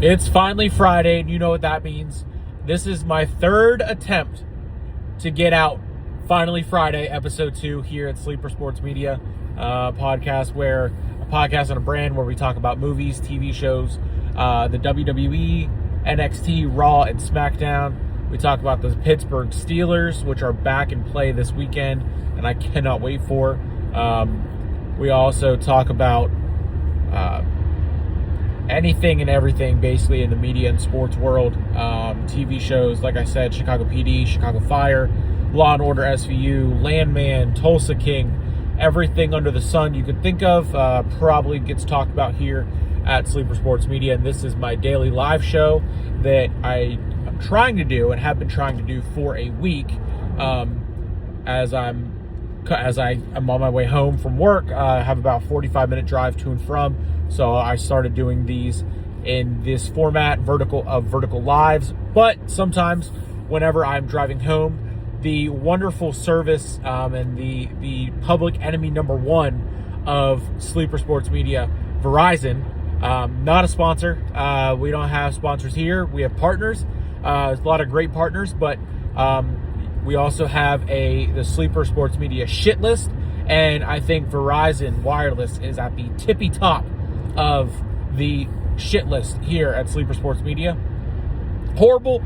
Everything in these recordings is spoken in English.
It's finally Friday, and you know what that means. This is my third attempt to get out Finally Friday, episode 2 here at Sleeper Sports Media, podcast on a brand where we talk about movies, TV shows, the WWE, NXT, Raw, and SmackDown. We talk about the Pittsburgh Steelers, which are back in play this weekend, and I cannot wait for. We also talk about anything and everything basically in the media and sports world. TV shows, like I said, Chicago PD, Chicago Fire, Law and Order SVU, Landman, Tulsa King, everything under the sun you could think of probably gets talked about here at Sleeper Sports Media. And this is my daily live show that I am trying to do and have been trying to do for a week as I'm on my way home from work. I have about 45-minute drive to and from. So I started doing these in this format, vertical lives. But sometimes whenever I'm driving home, the wonderful service and the public enemy number one of Sleeper Sports Media, Verizon, not a sponsor. We don't have sponsors here. We have partners, a lot of great partners, but we also have the Sleeper Sports Media shit list. And I think Verizon Wireless is at the tippy top of the shit list here at Sleeper Sports Media. Horrible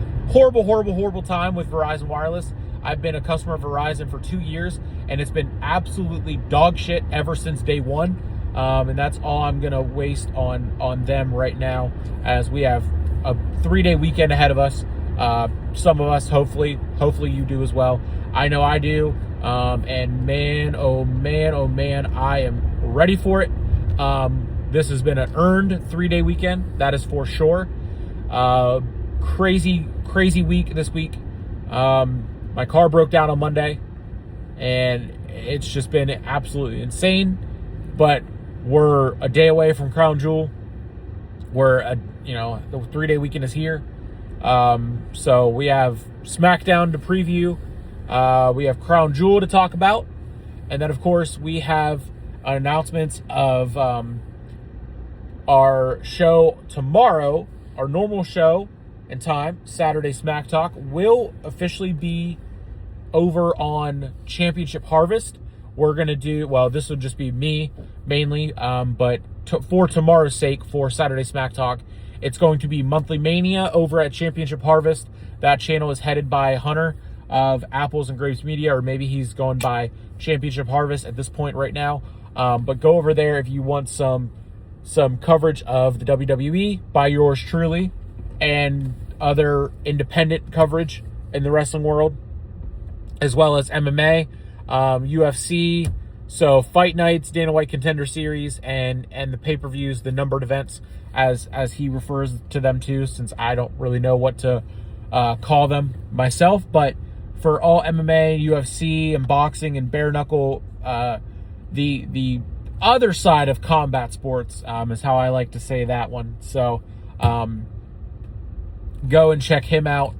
time with Verizon Wireless. I've been a customer of Verizon for 2 years, and it's been absolutely dog shit ever since day one. And that's all I'm going to waste on them right now, as we have a 3-day weekend ahead of us. Some of us, hopefully you do as well. I know I do. And man, oh man, I am ready for it. This has been an earned 3-day weekend, that is for sure. Crazy week this week. My car broke down on Monday, and it's just been absolutely insane. But we're a day away from Crown Jewel. The 3-day weekend is here. So we have SmackDown to preview. We have Crown Jewel to talk about. And then, of course, we have an announcement of our show tomorrow. Our normal show and time, Saturday Smack Talk, will officially be over on Championship Harvest. We're going to do, this will just be me mainly, but for tomorrow's sake, for Saturday Smack Talk, it's going to be Monthly Mania over at Championship Harvest. That channel is headed by Hunter of Apples and Grapes Media, or maybe he's going by Championship Harvest at this point right now. But go over there if you want some coverage of the WWE by yours truly, and other independent coverage in the wrestling world, as well as MMA, UFC, so Fight Nights, Dana White Contender Series, and the pay-per-views, the numbered events, as he refers to them too, since I don't really know what to call them myself. But for all MMA, UFC, and boxing, and bare knuckle, the other side of combat sports is how I like to say that one. So go and check him out,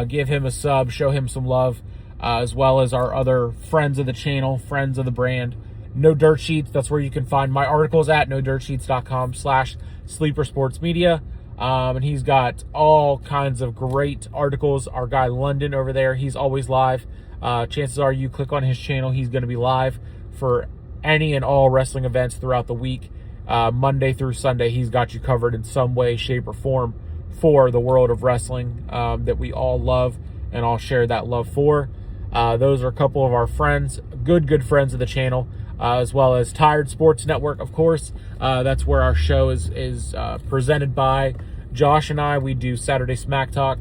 give him a sub, show him some love, as well as our other friends of the channel, friends of the brand. No Dirt Sheets, that's where you can find my articles at nodirtsheets.com/Sleeper Sports Media. And he's got all kinds of great articles. Our guy London over there, he's always live. Chances are you click on his channel, he's going to be live for any and all wrestling events throughout the week. Monday through Sunday, he's got you covered in some way, shape, or form for the world of wrestling that we all love and all share that love for. Those are a couple of our friends, good friends of the channel, as well as Tired Sports Network, of course. That's where our show is presented by Josh and I. We do Saturday Smack Talk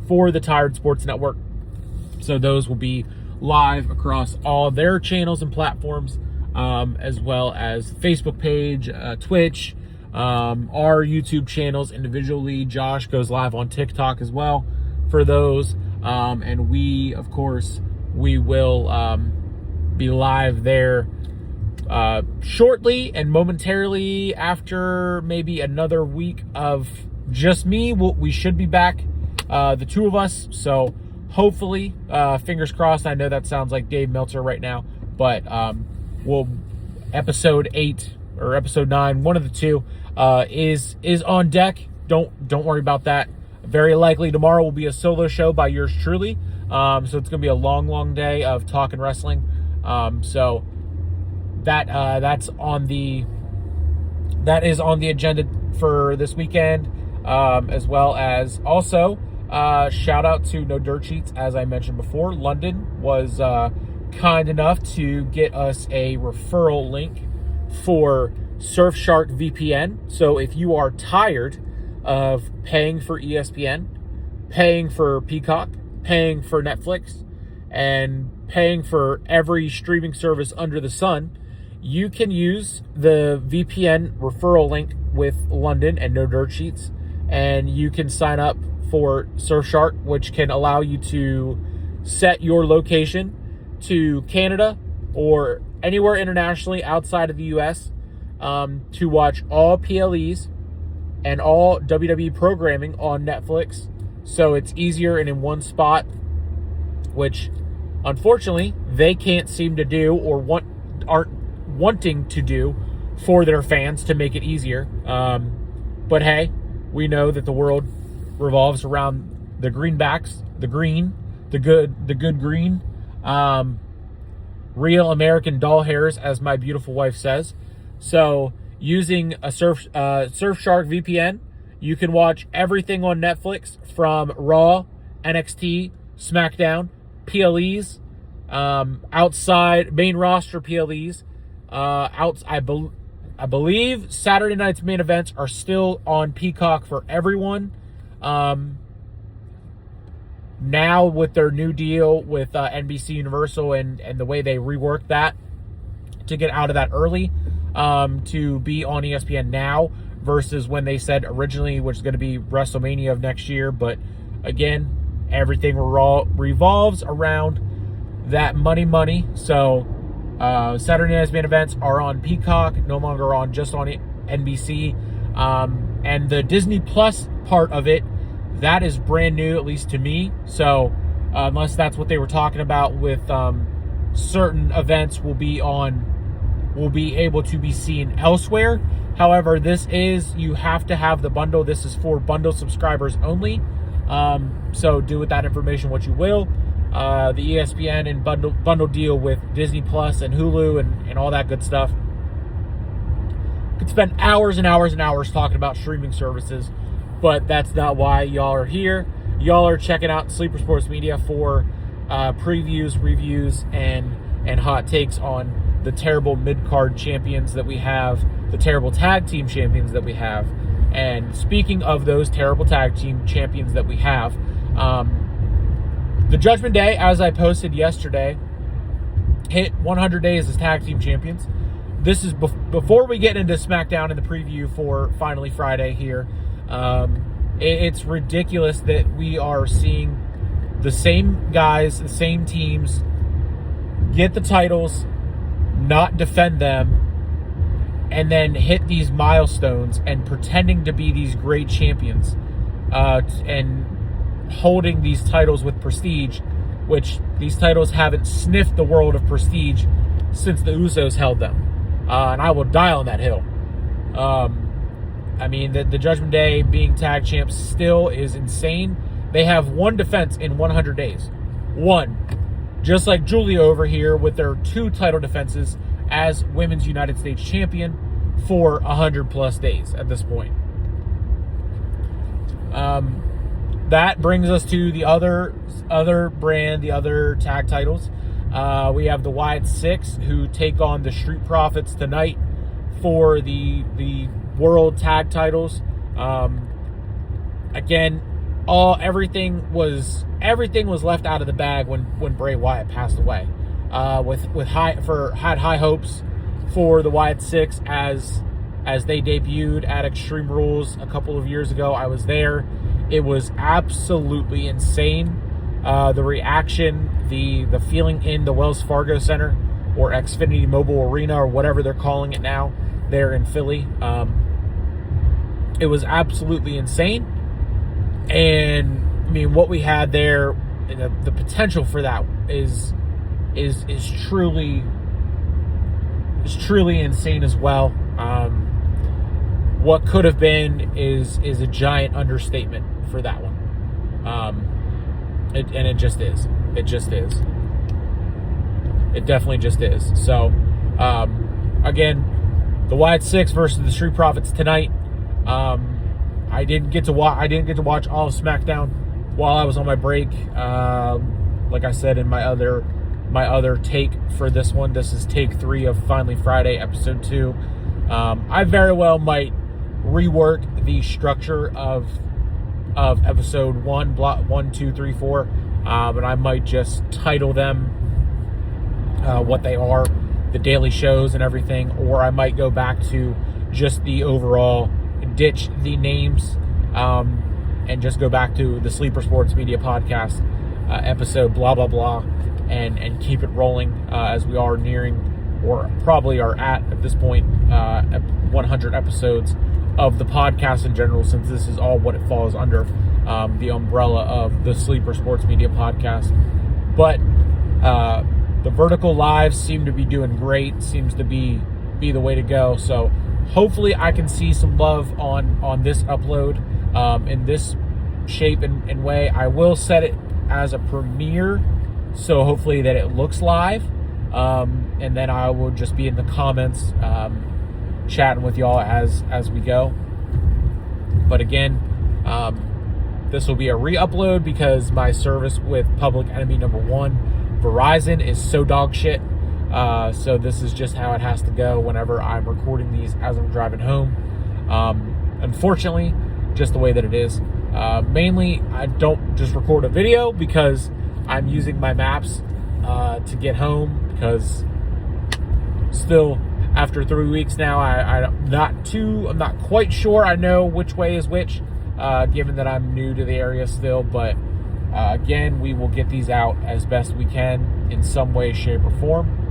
for the Tired Sports Network. So those will be live across all their channels and platforms, as well as Facebook page, Twitch, our YouTube channels individually. Josh goes live on TikTok as well for those. And we, of course, we will be live there shortly and momentarily after maybe another week of just me. We should be back, the two of us. So hopefully, fingers crossed. I know that sounds like Dave Meltzer right now, but episode 8 or episode 9, one of the two, is on deck. don't worry about that. Very likely tomorrow will be a solo show by yours truly. So it's going to be a long day of talking wrestling. So that is on the agenda for this weekend, as well as also shout out to No Dirt Sheets. As I mentioned before, London was kind enough to get us a referral link for Surfshark VPN. So if you are tired of paying for ESPN, paying for Peacock, paying for Netflix, and paying for every streaming service under the sun, you can use the VPN referral link with London and No Dirt Sheets, and you can sign up for Surfshark, which can allow you to set your location to Canada or anywhere internationally outside of the US, to watch all PLEs and all WWE programming on Netflix. So it's easier and in one spot, which unfortunately they can't seem to do or aren't wanting to do for their fans to make it easier. But hey, we know that the world revolves around the greenbacks, the good green, real American doll hairs, as my beautiful wife says. So using a Surfshark VPN, you can watch everything on Netflix from Raw, NXT, SmackDown, PLEs, outside main roster PLEs. I believe Saturday night's main events are still on Peacock for everyone. Now with their new deal with NBC Universal and the way they reworked that to get out of that early, to be on ESPN now versus when they said originally, which is going to be WrestleMania of next year. But again, everything revolves around that money. So Saturday night's main events are on Peacock, no longer on just on NBC. And the Disney Plus part of it, that is brand new, at least to me. So unless that's what they were talking about with certain events will be able to be seen elsewhere. However, you have to have the bundle. This is for bundle subscribers only. So do with that information what you will. The ESPN and bundle deal with Disney Plus and Hulu and all that good stuff. Could spend hours and hours and hours talking about streaming services, but that's not why y'all are here. Y'all are checking out Sleeper Sports Media for previews, reviews, and hot takes on the terrible mid-card champions that we have, the terrible tag team champions that we have. And speaking of those terrible tag team champions that we have, the Judgment Day, as I posted yesterday, hit 100 days as tag team champions. This is before we get into SmackDown and the preview for Finally Friday here. It's ridiculous that we are seeing the same guys, the same teams get the titles, not defend them, and then hit these milestones and pretending to be these great champions, and holding these titles with prestige, which these titles haven't sniffed the world of prestige since the Usos held them. And I will die on that hill. I mean, the Judgment Day being tag champs still is insane. They have one defense in 100 days. One. Just like Julia over here with their 2 title defenses as Women's United States Champion for 100 plus days at this point. That brings us to the other brand, the other tag titles. We have the Wyatt Six, who take on the Street Profits tonight for the World Tag Titles. Again, everything was left out of the bag when Bray Wyatt passed away. Had high hopes for the Wyatt Six as they debuted at Extreme Rules a couple of years ago. I was there. It was absolutely insane. The reaction, the feeling in the Wells Fargo Center or Xfinity Mobile Arena or whatever they're calling it now there in Philly. It was absolutely insane. And I mean, what we had there, the potential for that is truly insane as well. what could have been is a giant understatement for that one. And it just is. It just is. It definitely just is. So, again, the Wyatt Six versus the Street Profits tonight. I didn't get to watch all of SmackDown while I was on my break. Like I said in my other take for this one, this is take 3 of Finally Friday, episode 2. I very well might rework the structure of episode 1, block 1, 2, 3, 4, and I might just title them what they are, the daily shows and everything, or I might go back to just the overall, ditch the names, and just go back to the Sleeper Sports Media Podcast episode blah blah blah, and keep it rolling as we are nearing, or probably are at this point, 100 episodes of the podcast in general, since this is all what it falls under, the umbrella of the Sleeper Sports Media Podcast. But the vertical lives seem to be doing great, seems to be the way to go. So hopefully I can see some love on this upload in this shape and way. I will set it as a premiere, so hopefully that it looks live, and then I will just be in the comments chatting with y'all as we go. But again, this will be a re-upload because my service with public enemy number 1, Verizon, is so dog shit. So this is just how it has to go whenever I'm recording these as I'm driving home. Unfortunately, just the way that it is. Mainly, I don't just record a video because I'm using my maps to get home, because still, after 3 weeks now, I'm not quite sure I know which way is which, given that I'm new to the area still. But again, we will get these out as best we can in some way, shape, or form.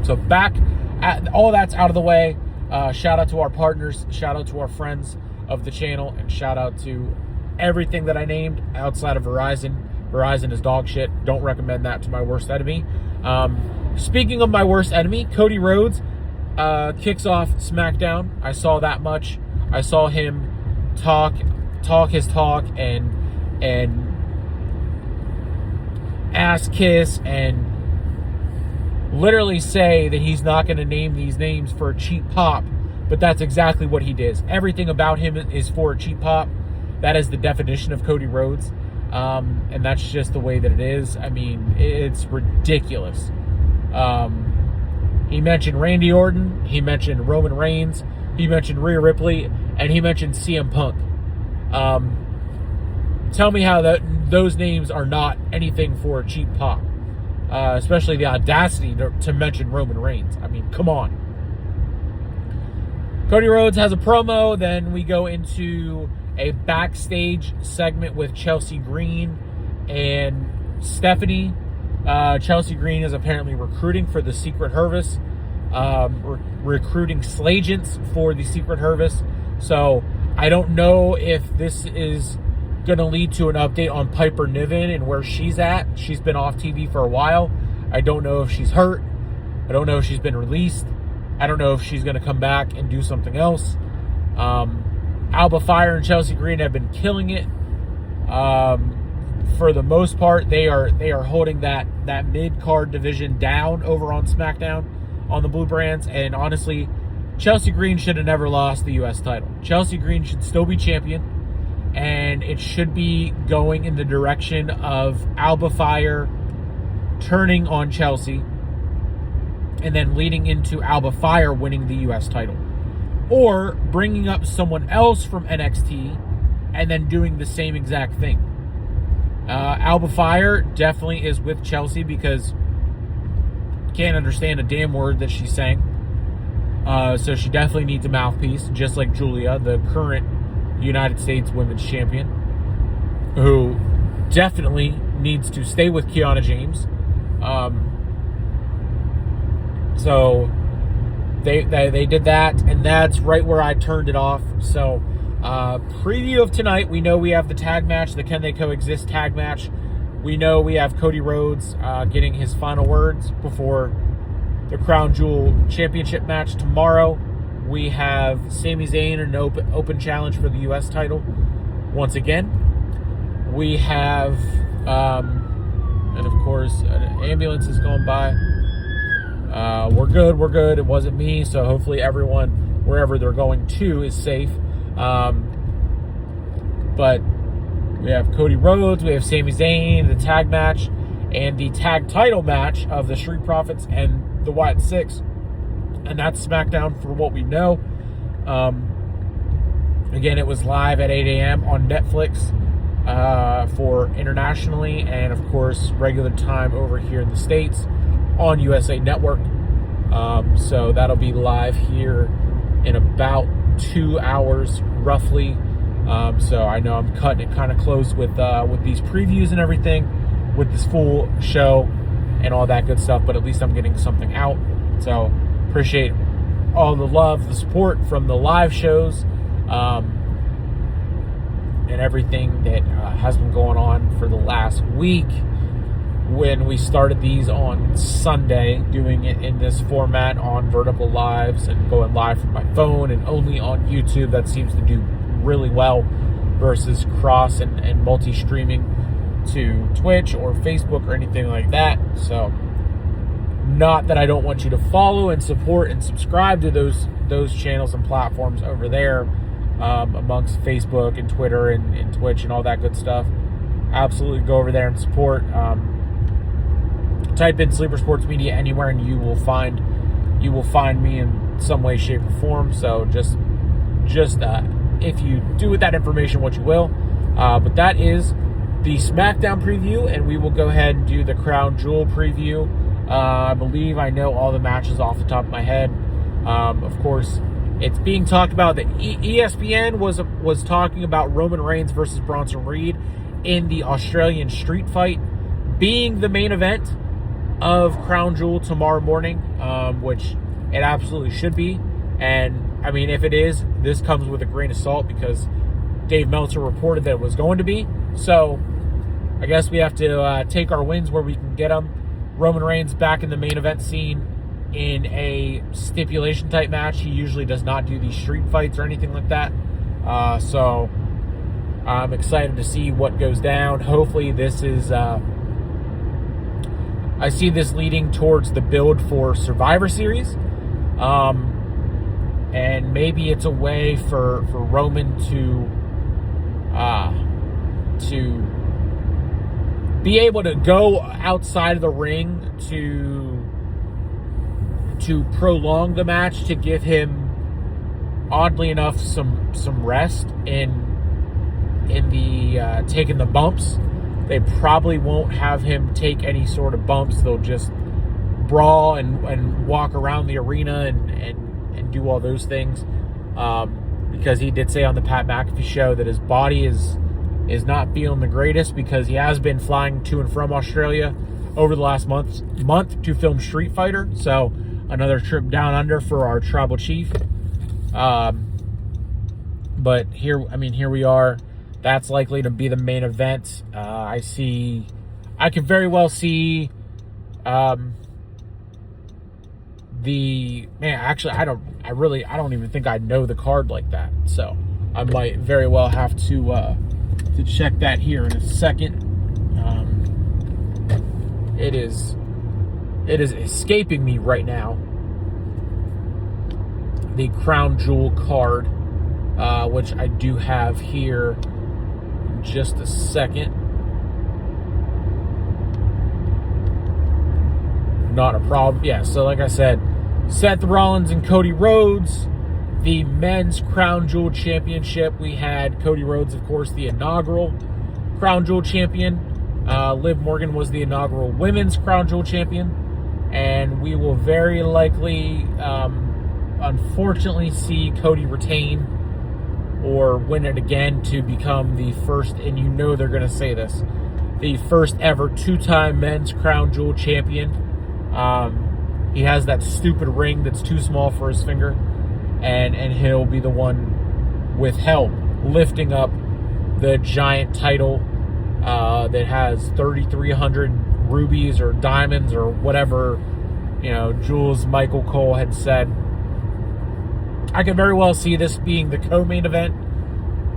So back at all that's out of the way. Shout out to our partners, shout out to our friends of the channel, and shout out to everything that I named outside of Verizon. Verizon is dog shit. Don't recommend that to my worst enemy. Speaking of my worst enemy, Cody Rhodes kicks off SmackDown. I saw that much. I saw him talk his talk and ass kiss and literally say that he's not going to name these names for a cheap pop, but that's exactly what he did. Everything about him is for a cheap pop. That is the definition of Cody Rhodes, and that's just the way that it is. I mean, it's ridiculous. He mentioned Randy Orton, he mentioned Roman Reigns, he mentioned Rhea Ripley, and he mentioned CM Punk. Tell me how those names are not anything for a cheap pop. Especially the audacity to mention Roman Reigns. I mean, come on. Cody Rhodes has a promo. Then we go into a backstage segment with Chelsea Green and Stephanie. Chelsea Green is apparently recruiting for the Secret Service, recruiting Slagents for the Secret Service. So I don't know if this is going to lead to an update on Piper Niven and where she's at. She's been off TV for a while. I don't know if she's hurt. I don't know if she's been released. I don't know if she's going to come back and do something else. Alba Fire and Chelsea Green have been killing it. For the most part, they are holding that mid-card division down over on SmackDown on the Blue Brands. And honestly, Chelsea Green should have never lost the U.S. title. Chelsea Green should still be champion. And it should be going in the direction of Alba Fire turning on Chelsea and then leading into Alba Fire winning the U.S. title. Or bringing up someone else from NXT and then doing the same exact thing. Alba Fire definitely is with Chelsea because can't understand a damn word that she's saying. So she definitely needs a mouthpiece, just like Julia, the current United States Women's Champion, who definitely needs to stay with Kiana James. So they did that, and that's right where I turned it off. So preview of tonight, we know we have the tag match, the Can They Coexist tag match. We know we have Cody Rhodes getting his final words before the Crown Jewel Championship match tomorrow. we have Sami Zayn in an open challenge for the U.S. title once again. We have, and of course, an ambulance is going by. We're good. It wasn't me, so hopefully everyone, wherever they're going to, is safe. But we have Cody Rhodes, we have Sami Zayn, the tag match, and the tag title match of the Street Profits and the Wyatt Six. And that's SmackDown for what we know. Again, it was live at 8 a.m. on Netflix for internationally, and of course, regular time over here in the States on USA Network. So that'll be live here in about 2 hours, roughly. So I know I'm cutting it kind of close with these previews and everything, with this full show and all that good stuff, but at least I'm getting something out. So appreciate all the love, the support from the live shows, and everything that has been going on for the last week. When we started these on Sunday, doing it in this format on vertical lives and going live from my phone and only on YouTube, that seems to do really well versus cross and multi-streaming to Twitch or Facebook or anything like that. So not that I don't want you to follow and support and subscribe to those channels and platforms over there, amongst Facebook and Twitter and Twitch and all that good stuff. Absolutely go over there and support. Type in Sleeper Sports Media anywhere and you will find me in some way, shape, or form. So just if you do with that information what you will. But that is the SmackDown preview, and we will go ahead and do the Crown Jewel preview. I believe I know all the matches off the top of my head. Of course, it's being talked about that ESPN was talking about Roman Reigns versus Bronson Reed in the Australian street fight being the main event of Crown Jewel tomorrow morning, which it absolutely should be. And I mean, if it is, this comes with a grain of salt because Dave Meltzer reported that it was going to be. So I guess we have to take our wins where we can get them. Roman Reigns back in the main event scene in a stipulation type match. He usually does not do these street fights or anything like that. So I'm excited to see what goes down. Hopefully this is... I see this leading towards the build for Survivor Series. And maybe it's a way for Roman to be able to go outside of the ring to prolong the match, to give him, oddly enough, some rest in the taking the bumps. They probably won't have him take any sort of bumps. They'll just brawl and walk around the arena and do all those things. Because he did say on the Pat McAfee show that his body is not feeling the greatest because he has been flying to and from Australia over the last month to film Street Fighter. So another trip down under for our tribal chief. But here we are. That's likely to be the main event. I can very well see I don't even think I know the card like that. So I might very well have to check that here in a second. It is escaping me right now. The Crown Jewel card, which I do have here. Just a second. Not a problem. Yeah, so like I said, Seth Rollins and Cody Rhodes, the men's Crown Jewel Championship. We had Cody Rhodes, of course, the inaugural Crown Jewel champion. Liv Morgan was the inaugural women's Crown Jewel champion. And we will very likely, unfortunately, see Cody retain or win it again to become the first, and you know they're going to say this, the first ever two-time men's Crown Jewel champion. He has that stupid ring that's too small for his finger, and he'll be the one with help lifting up the giant title that has 3,300 rubies or diamonds or whatever, Jules Michael Cole had said I could very well see this being the co-main event,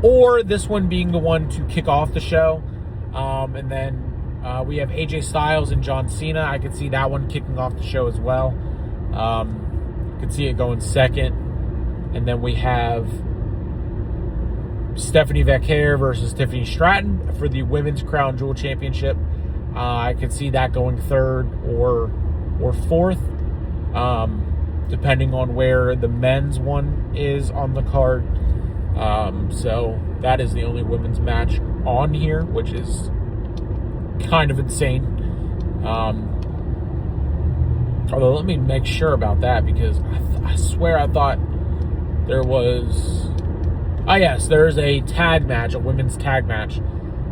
or this one being the one to kick off the show. And then we have AJ Styles and John Cena. I could see that one kicking off the show as well. Could see it going second. And then we have Stephanie Vaquer versus Tiffany Stratton for the Women's Crown Jewel Championship. I could see that going third or fourth, depending on where the men's one is on the card. So that is the only women's match on here, which is kind of insane. Although, let me make sure about that, because I swear I thought there was... Oh, yes, there's a tag match, a women's tag match.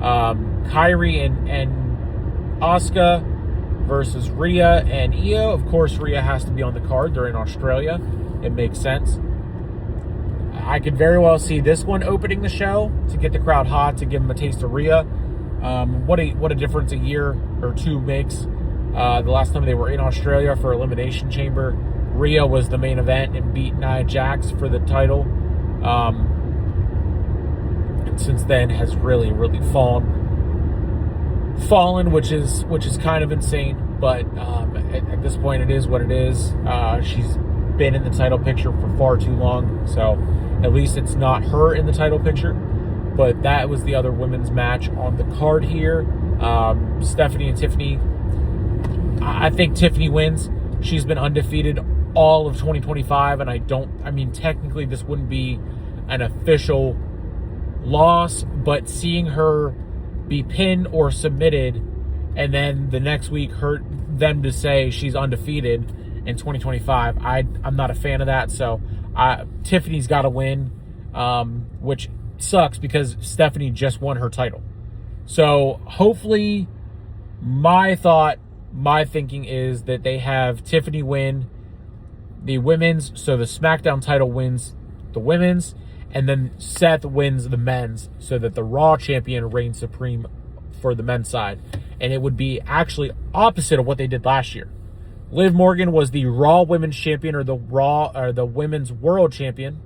Kyrie and Asuka versus Rhea and Io. Of course, Rhea has to be on the card. They're in Australia. It makes sense. I could very well see this one opening the show to get the crowd hot, to give them a taste of Rhea. What a difference a year or two makes. The last time they were in Australia for Elimination Chamber, Rhea was the main event and beat Nia Jax for the title. And since then has really fallen, which is kind of insane. But at this point, it is what it is. She's been in the title picture for far too long, so at least it's not her in the title picture. But that was the other women's match on the card here. Stephanie and Tiffany. I think Tiffany wins. She's been undefeated all of 2025, and technically this wouldn't be an official loss, but seeing her be pinned or submitted, and then the next week them to say she's undefeated in 2025, I'm not a fan of that. So Tiffany's got to win, which sucks because Stephanie just won her title. So hopefully, my thinking is that they have Tiffany win the women's, so the SmackDown title wins the women's, and then Seth wins the men's, so that the Raw champion reigns supreme for the men's side. And it would be actually opposite of what they did last year. Liv Morgan was the Raw Women's Champion, or the Women's World Champion,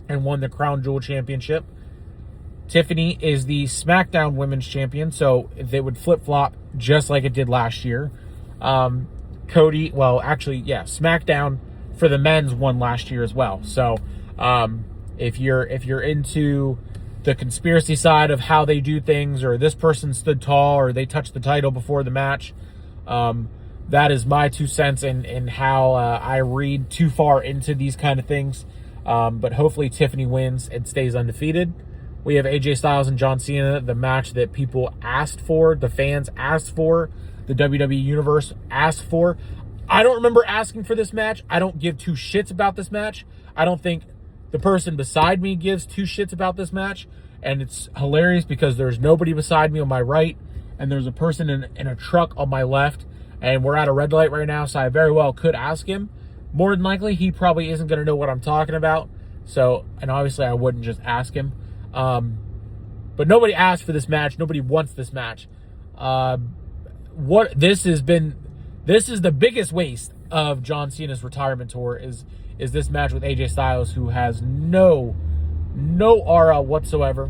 and won the Crown Jewel Championship. Tiffany is the SmackDown Women's Champion, so they would flip-flop just like it did last year. SmackDown for the men's won last year as well. So if you're into the conspiracy side of how they do things, or this person stood tall, or they touched the title before the match, that is my 2 cents in how I read too far into these kind of things. But hopefully Tiffany wins and stays undefeated. We have AJ Styles and John Cena, the match that people asked for, the fans asked for, the WWE Universe asked for. I don't remember asking for this match. I don't give two shits about this match. I don't think the person beside me gives two shits about this match. And it's hilarious because there's nobody beside me on my right, and there's a person in a truck on my left, and we're at a red light right now, so I very well could ask him. More than likely, he probably isn't going to know what I'm talking about. So, and obviously I wouldn't just ask him. But nobody asked for this match. Nobody wants this match. This is the biggest waste of John Cena's retirement tour is this match with AJ Styles, who has no aura whatsoever.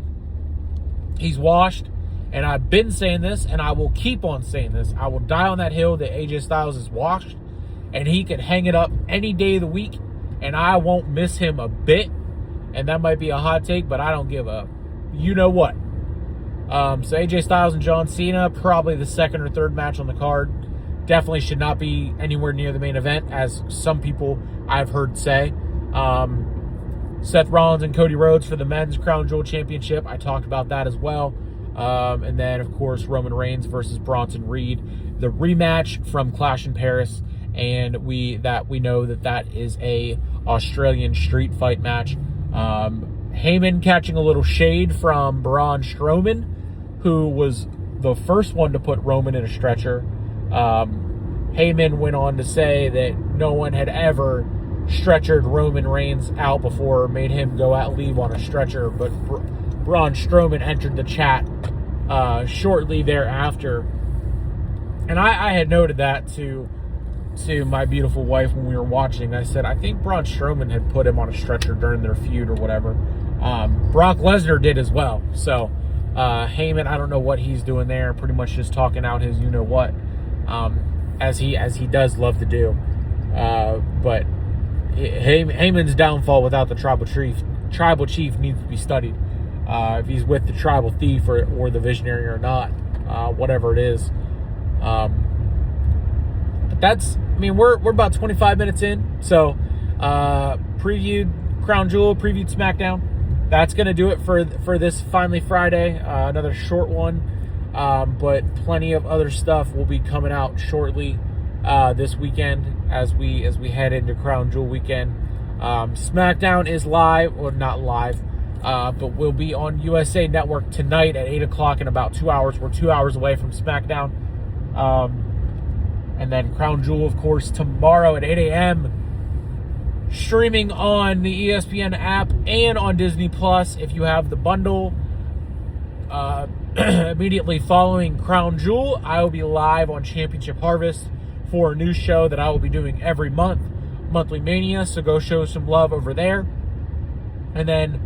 He's washed, and I've been saying this, and I will keep on saying this. I will die on that hill that AJ Styles is washed, and he can hang it up any day of the week, and I won't miss him a bit. And that might be a hot take, but I don't give a you-know-what. So AJ Styles and John Cena, probably the second or third match on the card. Definitely should not be anywhere near the main event, as some people I've heard say. Seth Rollins and Cody Rhodes for the Men's Crown Jewel Championship. I talked about that as well. And then, of course, Roman Reigns versus Bronson Reed. The rematch from Clash in Paris. And we know that is a Australian street fight match. Heyman catching a little shade from Braun Strowman, who was the first one to put Roman in a stretcher. Heyman went on to say that no one had ever stretchered Roman Reigns out before, made him go out, leave on a stretcher, but Braun Strowman entered the chat shortly thereafter. And I had noted that to to my beautiful wife when we were watching. I said, I think Braun Strowman had put him on a stretcher during their feud or whatever. Brock Lesnar did as well. So Heyman, I don't know what he's doing there. Pretty much just talking out his you-know-what, as he does love to do. But Heyman's downfall without the tribal chief needs to be studied. If he's with the tribal thief or the visionary or not, whatever it is. But that's, I mean, we're about 25 minutes in. So previewed Crown Jewel, previewed SmackDown. That's going to do it for this Finally Friday. Another short one, but plenty of other stuff will be coming out shortly this weekend as we head into Crown Jewel weekend. SmackDown is live, or not live, but will be on USA Network tonight at 8 o'clock in about 2 hours. We're 2 hours away from SmackDown. And then Crown Jewel, of course, tomorrow at 8 a.m. streaming on the ESPN app and on Disney Plus if you have the bundle. Immediately following Crown Jewel, I will be live on Championship Harvest for a new show that I will be doing every month, Monthly Mania, so go show some love over there. And then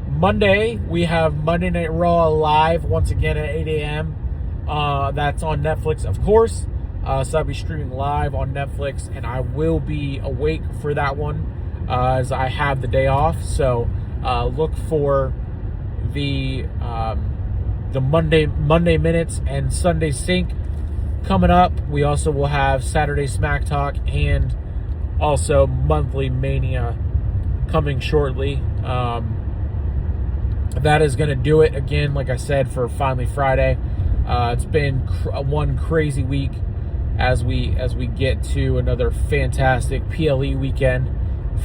Monday, we have Monday Night Raw live once again at 8 a.m. That's on Netflix, of course. So I'll be streaming live on Netflix, and I will be awake for that one as I have the day off. So look for the Monday Minutes and Sunday Sync coming up. We also will have Saturday Smack Talk and also Monthly Mania coming shortly. That is going to do it again, like I said, for Finally Friday. It's been one crazy week as we get to another fantastic PLE weekend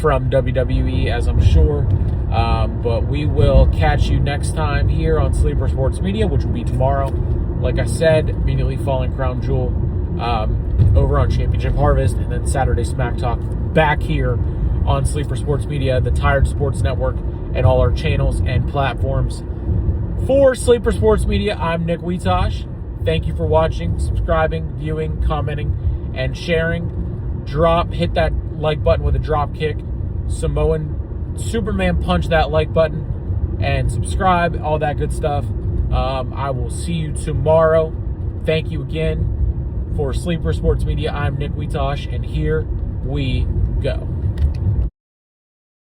from WWE, as I'm sure. But we will catch you next time here on Sleeper Sports Media, which will be tomorrow. Like I said, immediately following Crown Jewel, over on Championship Harvest, and then Saturday Smack Talk back here on Sleeper Sports Media, the Tired Sports Network, and all our channels and platforms. For Sleeper Sports Media, I'm Nick Weitoish. Thank you for watching, subscribing, viewing, commenting, and sharing. Hit that like button with a drop kick. Samoan Superman punch that like button and subscribe, all that good stuff. I will see you tomorrow. Thank you again. For Sleeper Sports Media, I'm Nick Weitoish, and here we go.